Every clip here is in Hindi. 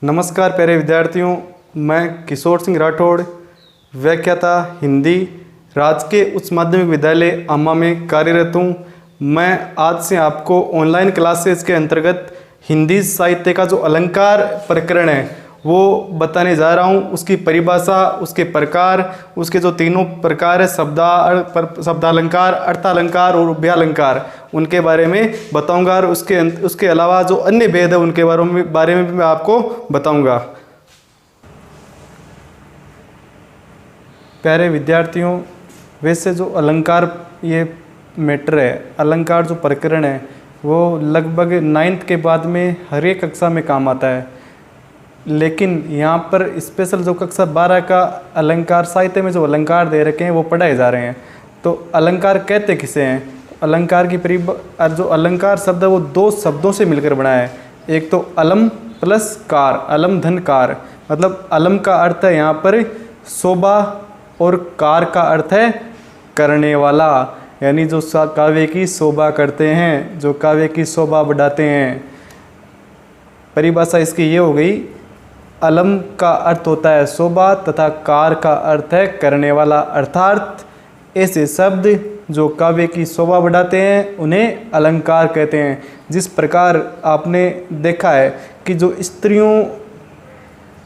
नमस्कार प्यारे विद्यार्थियों, मैं किशोर सिंह राठौड़, व्याख्याता हिंदी, राजकीय उच्च माध्यमिक विद्यालय अम्मा में कार्यरत हूँ। मैं आज से आपको ऑनलाइन क्लासेस के अंतर्गत हिंदी साहित्य का जो अलंकार प्रकरण है वो बताने जा रहा हूँ। उसकी परिभाषा, उसके प्रकार, उसके जो तीनों प्रकार है शब्दालंकार, अर्थालंकार और उभयालंकार, उनके बारे में बताऊंगा और उसके अलावा जो अन्य भेद है उनके बारे में भी मैं आपको बताऊंगा। प्यारे विद्यार्थियों, वैसे जो अलंकार ये मैटर है, अलंकार जो प्रकरण है वो लगभग 9th के बाद में हर एक कक्षा में काम आता है, लेकिन यहाँ पर स्पेशल जो कक्षा 12 का अलंकार साहित्य में जो अलंकार दे रखे हैं वो पढ़ाए जा रहे हैं। तो अलंकार कहते किसे हैं? अलंकार की जो अलंकार शब्द है वो दो शब्दों से मिलकर बना है। एक तो अलम प्लस कार, अलम धन कार, मतलब अलम का अर्थ है यहाँ पर शोभा और कार का अर्थ है करने वाला, यानी जो काव्य की शोभा करते हैं, जो काव्य की शोभा बढ़ाते हैं। परिभाषा इसकी ये हो गई, अलम का अर्थ होता है शोभा तथा कार का अर्थ है करने वाला, अर्थात ऐसे शब्द जो काव्य की शोभा बढ़ाते हैं उन्हें अलंकार कहते हैं। जिस प्रकार आपने देखा है कि जो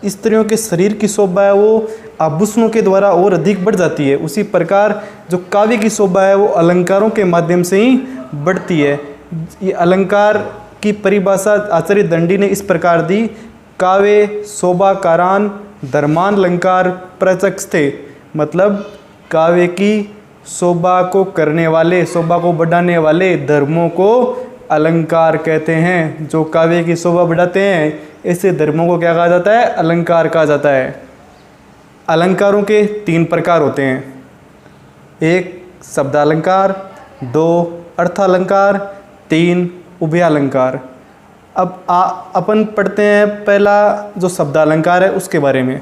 स्त्रियों के शरीर की शोभा है वो आभूषणों के द्वारा और अधिक बढ़ जाती है, उसी प्रकार जो काव्य की शोभा है वो अलंकारों के माध्यम से ही बढ़ती है। ये अलंकार की परिभाषा आचार्य दंडी ने इस प्रकार दी, काव्य शोभाकारान धर्मान अलंकार प्रचक्षते, मतलब काव्य की शोभा को करने वाले, शोभा को बढ़ाने वाले धर्मों को अलंकार कहते हैं। जो काव्य की शोभा बढ़ाते हैं ऐसे धर्मों को क्या कहा जाता है? अलंकार कहा जाता है। अलंकारों के 3 प्रकार होते हैं, एक शब्दालंकार, 2 अर्थालंकार, 3 उभयालंकार। अब अपन पढ़ते हैं पहला जो शब्दालंकार है उसके बारे में।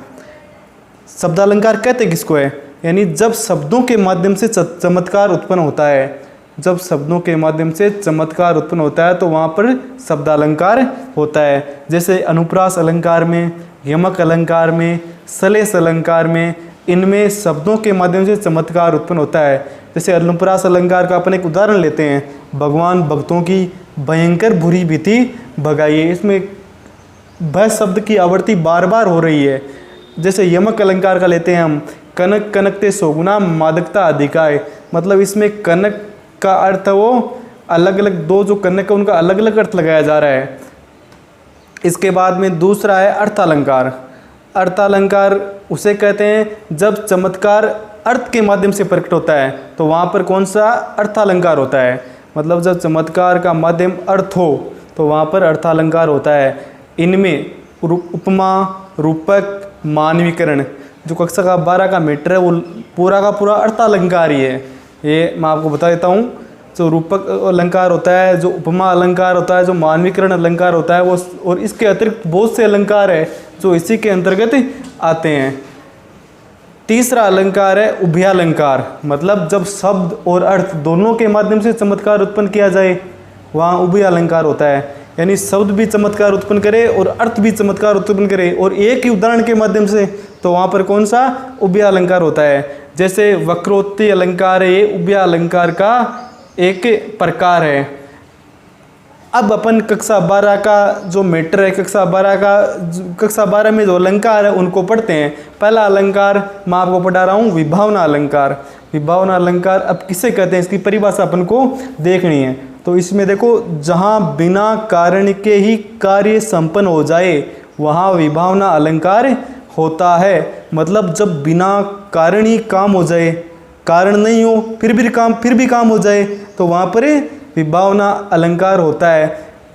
शब्दालंकार कहते किसको है? यानी जब शब्दों के माध्यम से चमत्कार उत्पन्न होता है, जब शब्दों के माध्यम से चमत्कार उत्पन्न होता है तो वहाँ पर शब्दालंकार होता है। जैसे अनुप्रास अलंकार में, यमक अलंकार में, सलेस अलंकार में, इनमें शब्दों के माध्यम से चमत्कार उत्पन्न होता है। जैसे अनुप्रास अलंकार का अपन एक उदाहरण लेते हैं, भगवान भक्तों की भयंकर बुरी भीति भगाइए, इसमें भय शब्द की आवृत्ति बार बार हो रही है। जैसे यमक अलंकार का लेते हैं हम, कनक कनकते सोगुना मादकता अधिकाय, मतलब इसमें कनक का अर्थ वो अलग अलग, दो जो कनक है उनका अलग अलग अर्थ लगाया जा रहा है। इसके बाद में दूसरा है अर्थालंकार। अर्थालंकार उसे कहते हैं जब चमत्कार अर्थ के माध्यम से प्रकट होता है तो वहाँ पर कौन सा अर्थालंकार होता है, मतलब जब चमत्कार का माध्यम अर्थ हो तो वहाँ पर अर्थालंकार होता है। इनमें उपमा, रूपक, मानवीकरण, जो कक्षा का 12 का मैटर है वो पूरा का पूरा अर्थालंकार ही है। ये मैं आपको बता देता हूँ, जो रूपक अलंकार होता है, जो उपमा अलंकार होता है, जो मानवीकरण अलंकार होता है वो, और इसके अतिरिक्त बहुत से अलंकार है जो इसी के अंतर्गत आते हैं। तीसरा अलंकार है उभयालंकार, मतलब जब शब्द और अर्थ दोनों के माध्यम से चमत्कार उत्पन्न किया जाए वहाँ उभयालंकार होता है, यानी शब्द भी चमत्कार उत्पन्न करे और अर्थ भी चमत्कार उत्पन्न करे और एक ही उदाहरण के माध्यम से, तो वहाँ पर कौन सा? उभयालंकार होता है। जैसे वक्रोक्ति अलंकार है, ये उभयालंकार का एक प्रकार है। अब अपन कक्षा 12 का जो मैटर है, कक्षा 12 में जो अलंकार है उनको पढ़ते हैं। पहला अलंकार मैं आपको पढ़ा रहा हूँ, विभावना अलंकार। विभावना अलंकार अब किसे कहते हैं, इसकी परिभाषा अपन को देखनी है। तो इसमें देखो, जहाँ बिना कारण के ही कार्य संपन्न हो जाए वहाँ विभावना अलंकार होता है। मतलब जब बिना कारण ही काम हो जाए, कारण नहीं हो फिर भी काम हो जाए तो वहाँ पर विभावना अलंकार होता है।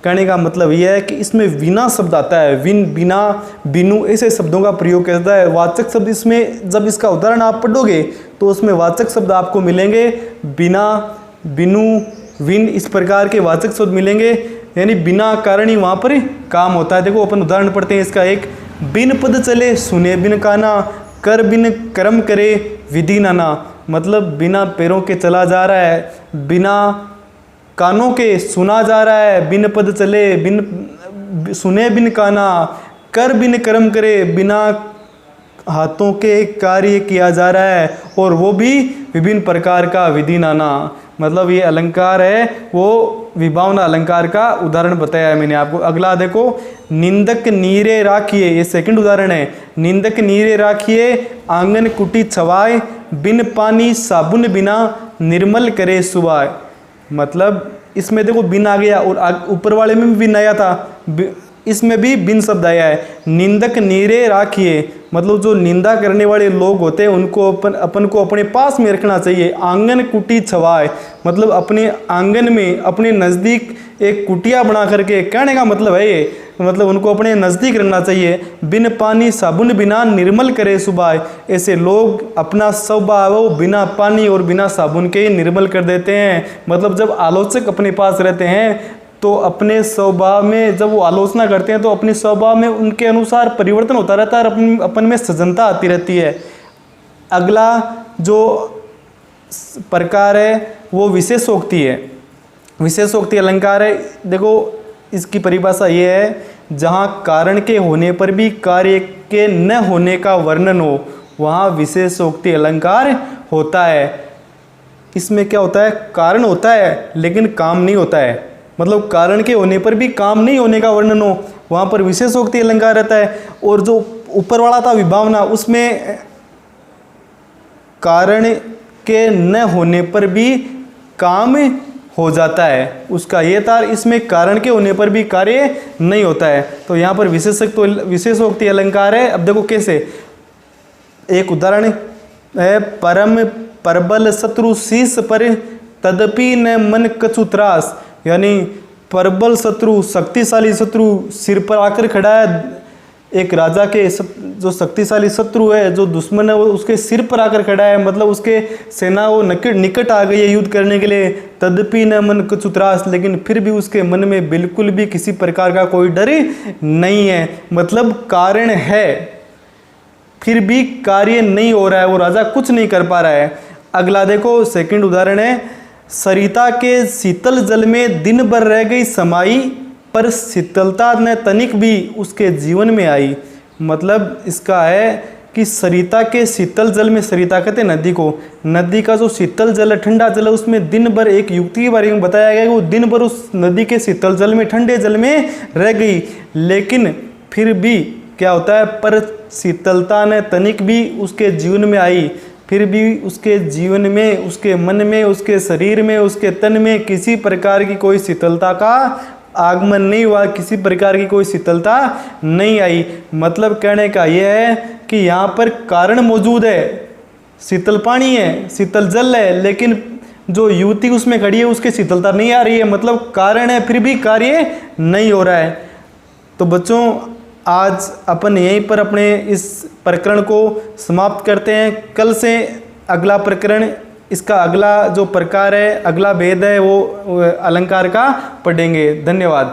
कहने का मतलब यह है कि इसमें विना शब्द आता है, विन, बिना, बिनु, ऐसे शब्दों का प्रयोग किया जाता है। वाचक शब्द इसमें, जब इसका उदाहरण आप पढ़ोगे तो उसमें वाचक शब्द आपको मिलेंगे, बिना, बिनु, विन, इस प्रकार के वाचक शब्द मिलेंगे, यानी बिना कारण ही वहाँ पर काम होता है। देखो अपन उदाहरण पढ़ते हैं इसका एक, बिन पद चले सुने बिन काना, कर बिन कर्म करे विधि नाना, मतलब बिना पैरों के चला जा रहा है, बिना कानों के सुना जा रहा है, बिन पद चले, बिन सुने बिन काना, कर बिन कर्म करे, बिना हाथों के कार्य किया जा रहा है, और वो भी विभिन्न प्रकार का विधि नाना। मतलब ये अलंकार है वो विभावना अलंकार का उदाहरण बताया है मैंने आपको। अगला देखो, निंदक नीरे राखिए, ये सेकंड उदाहरण है। निंदक नीरे राखिए, आंगन कुटी छवाए, बिन पानी साबुन बिना निर्मल करे सुबाए। मतलब इसमें देखो बिन आ गया, और ऊपर वाले में भी बिन आया था, इसमें भी बिन शब्द आया है। निंदक नीरे राखिए, मतलब जो निंदा करने वाले लोग होते हैं उनको अपन को अपने पास में रखना चाहिए। आंगन कुटी छवाए, मतलब अपने आंगन में अपने नज़दीक एक कुटिया बना करके, कहने का मतलब है ये, मतलब उनको अपने नज़दीक रखना चाहिए। बिन पानी साबुन बिना निर्मल करे सुबाए, ऐसे लोग अपना स्वभाव वो बिना पानी और बिना साबुन के निर्मल कर देते हैं। मतलब जब आलोचक अपने पास रहते हैं तो अपने स्वभाव में जब वो आलोचना करते हैं तो अपने स्वभाव में उनके अनुसार परिवर्तन होता रहता है और अपन में सजनता आती रहती है। अगला जो प्रकार है वो विशेषोक्ति है। विशेषोक्ति अलंकार है। देखो इसकी परिभाषा ये है, जहाँ कारण के होने पर भी कार्य के न होने का वर्णन हो वहाँ विशेषोक्ति अलंकार होता है। इसमें क्या होता है, कारण होता है लेकिन काम नहीं होता है। मतलब कारण के होने पर भी काम नहीं होने का वर्णन हो वहाँ पर विशेषोक्ति अलंकार रहता है। और जो ऊपर वाला था विभावना, उसमें कारण के न होने पर भी काम हो जाता है, उसका ये था। इसमें कारण के होने पर भी कार्य नहीं होता है, तो यहाँ पर विशेषोक्ति अलंकार है। अब देखो कैसे, एक उदाहरण है, परम प्रबल शत्रु शीश पर तदपि न मन कछु त्रास। यानी प्रबल शत्रु, शक्तिशाली शत्रु सिर पर आकर खड़ा है। एक राजा के जो शक्तिशाली शत्रु है, जो दुश्मन है, वो उसके सिर पर आकर खड़ा है। मतलब उसके सेना वो निकट आ गई है युद्ध करने के लिए। तदपि न मन कछु त्रास, लेकिन फिर भी उसके मन में बिल्कुल भी किसी प्रकार का कोई डर नहीं है। मतलब कारण है फिर भी कार्य नहीं हो रहा है, वो राजा कुछ नहीं कर पा रहा है। अगला देखो सेकंड उदाहरण है, सरिता के शीतल जल में दिन भर रह गई समाई, पर शीतलता न तनिक भी उसके जीवन में आई। मतलब इसका है कि सरिता के शीतल जल में, सरिता कहते हैं नदी को, नदी का जो शीतल जल है, ठंडा जल है, उसमें दिन भर एक युक्ति के बारे में बताया गया कि वो दिन भर उस नदी के शीतल जल में, ठंडे जल में रह गई, लेकिन फिर भी क्या होता है, पर शीतलता ने तनिक भी उसके जीवन में आई। फिर भी उसके जीवन में, उसके मन में, उसके शरीर में, उसके तन में किसी प्रकार की कोई शीतलता का आगमन नहीं हुआ, किसी प्रकार की कोई शीतलता नहीं आई। मतलब कहने का यह है कि यहाँ पर कारण मौजूद है, शीतल पानी है, शीतल जल है, लेकिन जो युवती उसमें खड़ी है उसके शीतलता नहीं आ रही है। मतलब कारण है फिर भी कार्य नहीं हो रहा है। तो बच्चों आज अपन यहीं पर अपने इस प्रकरण को समाप्त करते हैं। कल से अगला प्रकरण, इसका अगला जो प्रकार है, अगला भेद है, वो अलंकार का पढ़ेंगे। धन्यवाद।